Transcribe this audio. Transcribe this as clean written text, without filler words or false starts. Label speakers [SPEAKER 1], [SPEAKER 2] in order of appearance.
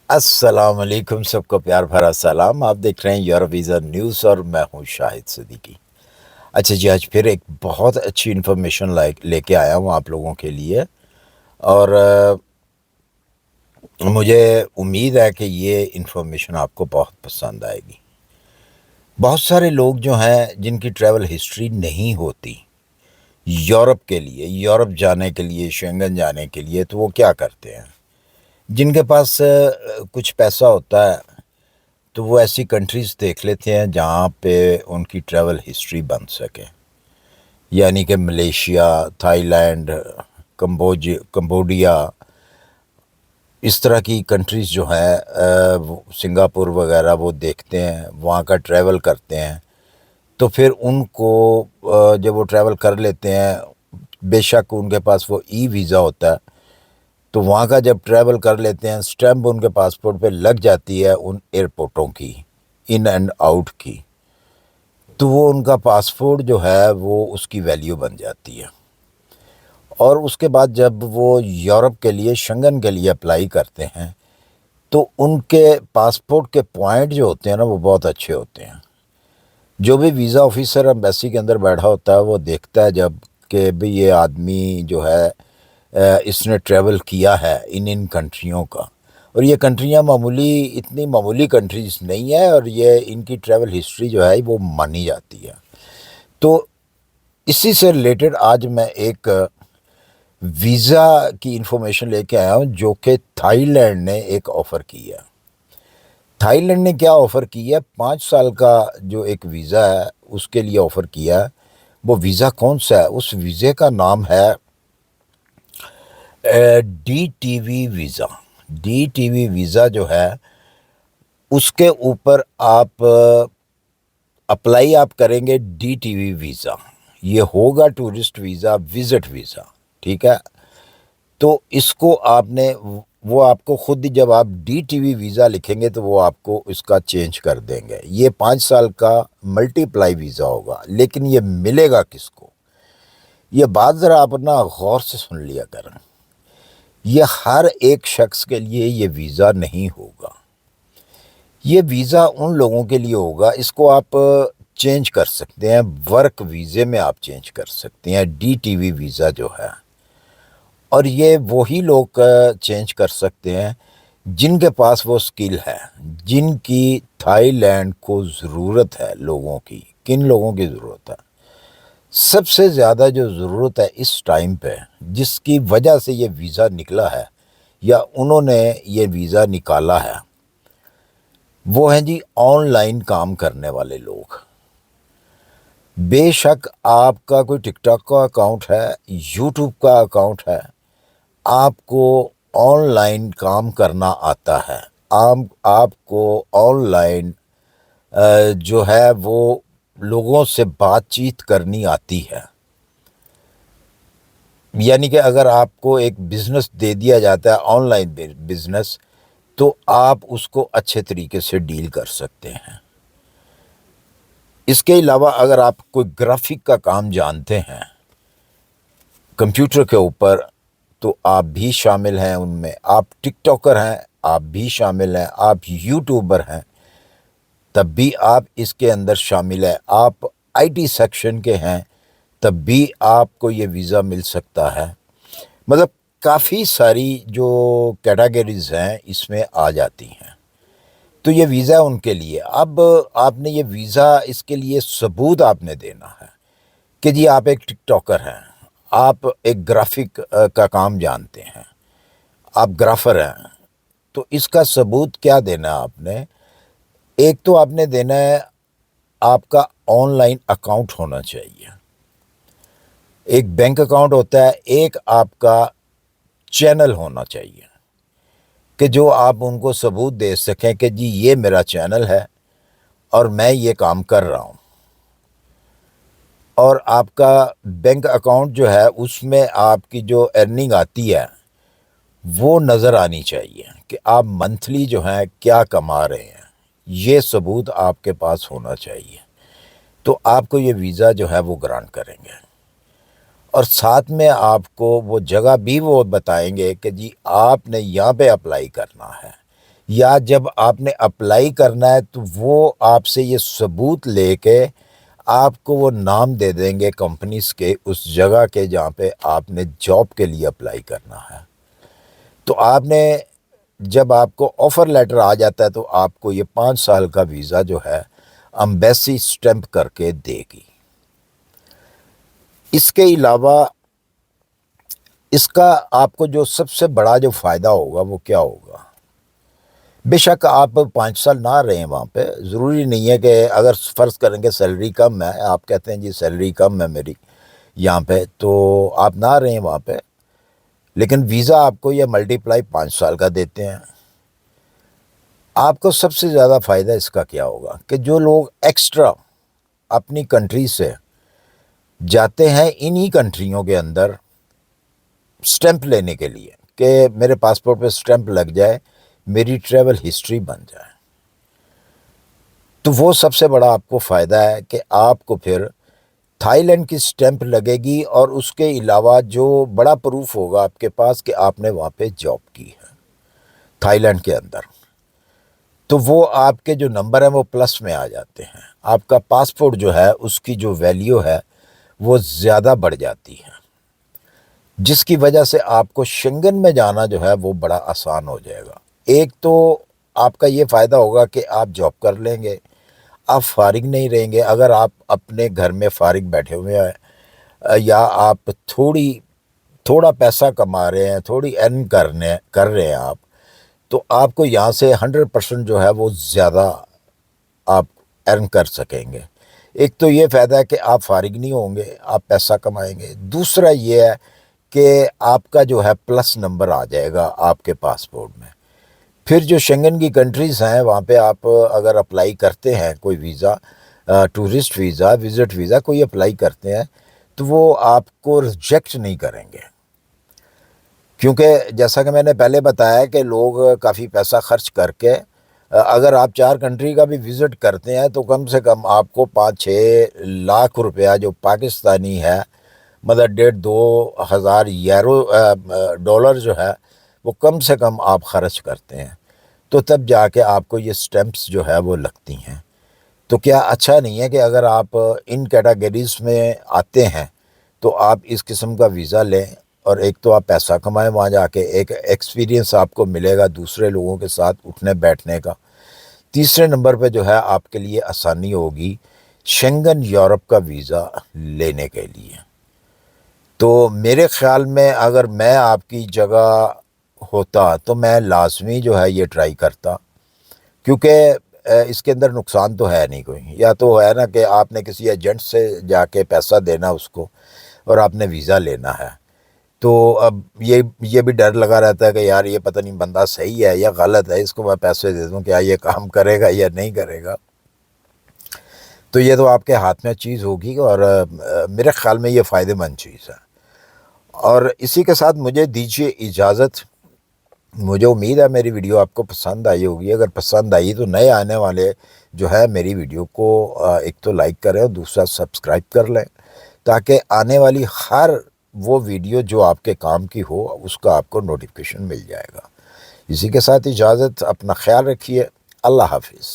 [SPEAKER 1] अस्सलाम वालेकुम, सबको प्यार भरा सलाम। आप देख रहे हैं यूरोप वीज़ा न्यूज़ और मैं हूं शाहिद सिद्दीकी। अच्छा जी, आज फिर एक बहुत अच्छी इन्फॉर्मेशन लेके आया हूं आप लोगों के लिए। और मुझे उम्मीद है कि ये इन्फॉर्मेशन आपको बहुत पसंद आएगी। बहुत सारे लोग जो हैं जिनकी ट्रैवल हिस्ट्री नहीं होती यूरोप के लिए, यूरोप जाने के लिए, शेंगन जाने के लिए, तो वो क्या करते हैं? जिनके पास कुछ पैसा होता है तो वो ऐसी कंट्रीज़ देख लेते हैं जहाँ पे उनकी ट्रैवल हिस्ट्री बन सके। यानी कि मलेशिया, थाईलैंड, कंबोडिया, इस तरह की कंट्रीज़ जो हैं, सिंगापुर वगैरह, वो देखते हैं, वहाँ का ट्रैवल करते हैं। तो फिर उनको जब वो ट्रैवल कर लेते हैं, बेशक उनके पास वो ई वीज़ा होता है, तो वहाँ का जब ट्रैवल कर लेते हैं, स्टैम्प उनके पासपोर्ट पे लग जाती है उन एयरपोर्टों की, इन एंड आउट की, तो वो उनका पासपोर्ट जो है वो उसकी वैल्यू बन जाती है। और उसके बाद जब वो यूरोप के लिए, शेंगन के लिए अप्लाई करते हैं, तो उनके पासपोर्ट के पॉइंट जो होते हैं ना, वो बहुत अच्छे होते हैं। जो भी वीज़ा ऑफिसर एम्बेसी के अंदर बैठा होता है, वो देखता है जब कि भाई ये आदमी जो है इसने ट्रैवल किया है इन इन कंट्रियों का, और ये कंट्रियां इतनी मामूली कंट्रीज़ नहीं है, और ये इनकी ट्रैवल हिस्ट्री जो है वो मानी जाती है। तो इसी से रिलेटेड आज मैं एक वीज़ा की इन्फॉर्मेशन लेके आया हूँ जो कि थाईलैंड ने एक ऑफ़र की है। थाईलैंड ने क्या ऑफ़र की है? 5 साल का जो एक वीज़ा है उसके लिए ऑफ़र किया है। वो वीज़ा कौन सा है? उस वीज़े का नाम है DTV वीज़ा। DTV वीज़ा जो है उसके ऊपर आप अप्लाई आप करेंगे DTV वीज़ा। ये होगा टूरिस्ट वीज़ा, विज़िट वीज़ा, ठीक है। तो इसको आपने, वो आपको खुद ही, जब आप DTV वीज़ा लिखेंगे तो वो आपको इसका चेंज कर देंगे। ये 5 साल का मल्टीप्लाई वीज़ा होगा, लेकिन ये मिलेगा किसको? ये बात ज़रा आप ना गौर से सुन लिया करें। ये हर एक शख्स के लिए ये वीज़ा नहीं होगा। ये वीज़ा उन लोगों के लिए होगा, इसको आप चेंज कर सकते हैं, वर्क वीज़े में आप चेंज कर सकते हैं DTV वीज़ा जो है। और ये वही लोग चेंज कर सकते हैं जिनके पास वो स्किल है, जिनकी थाईलैंड को ज़रूरत है लोगों की। किन लोगों की ज़रूरत है? सबसे ज़्यादा जो ज़रूरत है इस टाइम पे, जिसकी वजह से ये वीज़ा निकला है या उन्होंने ये वीज़ा निकाला है, वो हैं जी ऑनलाइन काम करने वाले लोग। बेशक आपका कोई टिकटॉक का अकाउंट है, यूट्यूब का अकाउंट है, आपको ऑनलाइन काम करना आता है, आपको ऑनलाइन जो है वो लोगों से बातचीत करनी आती है। यानी कि अगर आपको एक बिज़नेस दे दिया जाता है, ऑनलाइन बिज़नेस, तो आप उसको अच्छे तरीके से डील कर सकते हैं। इसके अलावा अगर आप कोई ग्राफिक का काम जानते हैं कंप्यूटर के ऊपर, तो आप भी शामिल हैं उनमें। आप टिकटॉकर हैं, आप भी शामिल हैं। आप यूट्यूबर हैं, तब भी आप इसके अंदर शामिल हैं। आप IT सेक्शन के हैं, तब भी आपको ये वीज़ा मिल सकता है। मतलब काफ़ी सारी जो कैटेगरीज़ हैं इसमें आ जाती हैं। तो ये वीज़ा उनके लिए। अब आपने ये वीज़ा, इसके लिए सबूत आपने देना है कि जी आप एक टिकटॉकर हैं, आप एक ग्राफिक का काम जानते हैं, आप ग्राफर हैं। तो इसका सबूत क्या देना है आपने? एक तो आपने देना है, आपका ऑनलाइन अकाउंट होना चाहिए। एक बैंक अकाउंट होता है, एक आपका चैनल होना चाहिए कि जो आप उनको सबूत दे सकें कि जी ये मेरा चैनल है और मैं ये काम कर रहा हूँ। और आपका बैंक अकाउंट जो है उसमें आपकी जो अर्निंग आती है वो नज़र आनी चाहिए कि आप मंथली जो है क्या कमा रहे हैं। ये सबूत आपके पास होना चाहिए, तो आपको ये वीज़ा जो है वो ग्रांट करेंगे। और साथ में आपको वो जगह भी वो बताएंगे कि जी आपने यहाँ पे अप्लाई करना है, یا جب آپ نے اپلائی کرنا ہے تو وہ آپ سے یہ ثبوت لے کے آپ کو وہ نام دے دیں گے کمپنیز کے اس جگہ کے جہاں پہ آپ نے جاب کے لیے اپلائی کرنا ہے. تو آپ نے جب آپ کو آفر لیٹر آ جاتا ہے تو آپ کو یہ 5 سال کا ویزا جو ہے امبیسی اسٹیمپ کر کے دے گی. اس کے علاوہ اس کا آپ کو جو سب سے بڑا جو فائدہ ہوگا وہ کیا ہوگا؟ بے شک آپ 5 سال نہ رہیں وہاں پہ، ضروری نہیں ہے کہ اگر فرض کریں کہ سیلری کم ہے، آپ کہتے ہیں جی سیلری کم ہے میری یہاں پہ، تو آپ نہ رہیں وہاں پہ، لیکن ویزا آپ کو یہ ملٹیپلائی 5 سال کا دیتے ہیں. آپ کو سب سے زیادہ فائدہ اس کا کیا ہوگا کہ جو لوگ ایکسٹرا اپنی کنٹری سے جاتے ہیں انہی کنٹریوں کے اندر سٹیمپ لینے کے لیے کہ میرے پاسپورٹ پہ سٹیمپ لگ جائے، میری ٹریول ہسٹری بن جائے، تو وہ سب سے بڑا آپ کو فائدہ ہے کہ آپ کو پھر تھائی لینڈ کی سٹیمپ لگے گی، اور اس کے علاوہ جو بڑا پروف ہوگا آپ کے پاس کہ آپ نے وہاں پہ جاب کی ہے تھائی لینڈ کے اندر، تو وہ آپ کے جو نمبر ہیں وہ پلس میں آ جاتے ہیں. آپ کا پاسپورٹ جو ہے اس کی جو ویلیو ہے وہ زیادہ بڑھ جاتی ہے، جس کی وجہ سے آپ کو شنگن میں جانا جو ہے وہ بڑا آسان ہو جائے گا. ایک تو آپ کا یہ فائدہ ہوگا کہ آپ جاب کر لیں گے، آپ فارغ نہیں رہیں گے. اگر آپ اپنے گھر میں فارغ بیٹھے ہوئے ہیں یا آپ تھوڑا پیسہ کما رہے ہیں، تھوڑی ارن کر رہے ہیں آپ، تو آپ کو یہاں سے 100% جو ہے وہ زیادہ آپ ارن کر سکیں گے. ایک تو یہ فائدہ ہے کہ آپ فارغ نہیں ہوں گے، آپ پیسہ کمائیں گے. دوسرا یہ ہے کہ آپ کا جو ہے پلس نمبر آ جائے گا آپ کے پاسپورٹ میں. پھر جو شنگن کی کنٹریز ہیں وہاں پہ آپ اگر اپلائی کرتے ہیں کوئی visa, tourist visa, visit visa کوئی اپلائی کرتے ہیں، تو وہ آپ کو ریجیکٹ نہیں کریں گے، کیونکہ جیسا کہ میں نے پہلے بتایا کہ لوگ کافی پیسہ خرچ کر کے اگر آپ 4 کنٹری کا بھی وزٹ کرتے ہیں تو کم سے کم آپ کو 5-6 لاکھ روپیہ جو پاکستانی ہے، مطلب 1,500-2,000 یورو ڈالر جو ہے وہ کم سے کم آپ خرچ کرتے ہیں، تو تب جا کے آپ کو یہ سٹیمپس جو ہے وہ لگتی ہیں. تو کیا اچھا نہیں ہے کہ اگر آپ ان کیٹاگریز میں آتے ہیں تو آپ اس قسم کا ویزا لیں، اور ایک تو آپ پیسہ کمائیں وہاں جا کے، ایک ایکسپیرینس آپ کو ملے گا دوسرے لوگوں کے ساتھ اٹھنے بیٹھنے کا. تیسرے نمبر پہ جو ہے آپ کے لیے آسانی ہوگی شنگن یورپ کا ویزا لینے کے لیے. تو میرے خیال میں اگر میں آپ کی جگہ ہوتا تو میں لازمی جو ہے یہ ٹرائی کرتا، کیونکہ اس کے اندر نقصان تو ہے نہیں کوئی. یا تو ہے نا کہ آپ نے کسی ایجنٹ سے جا کے پیسہ دینا اس کو اور آپ نے ویزا لینا ہے، تو اب یہ بھی ڈر لگا رہتا ہے کہ یار یہ پتہ نہیں بندہ صحیح ہے یا غلط ہے، اس کو میں پیسے دے دوں کیا یہ کام کرے گا یا نہیں کرے گا. تو یہ تو آپ کے ہاتھ میں چیز ہوگی، اور میرے خیال میں یہ فائدہ مند چیز ہے. اور اسی کے ساتھ مجھے دیجیے اجازت. مجھے امید ہے میری ویڈیو آپ کو پسند آئی ہوگی. اگر پسند آئی تو نئے آنے والے جو ہے میری ویڈیو کو ایک تو لائک کریں اور دوسرا سبسکرائب کر لیں، تاکہ آنے والی ہر وہ ویڈیو جو آپ کے کام کی ہو اس کا آپ کو نوٹیفیکیشن مل جائے گا. اسی کے ساتھ اجازت، اپنا خیال رکھیے. اللہ حافظ.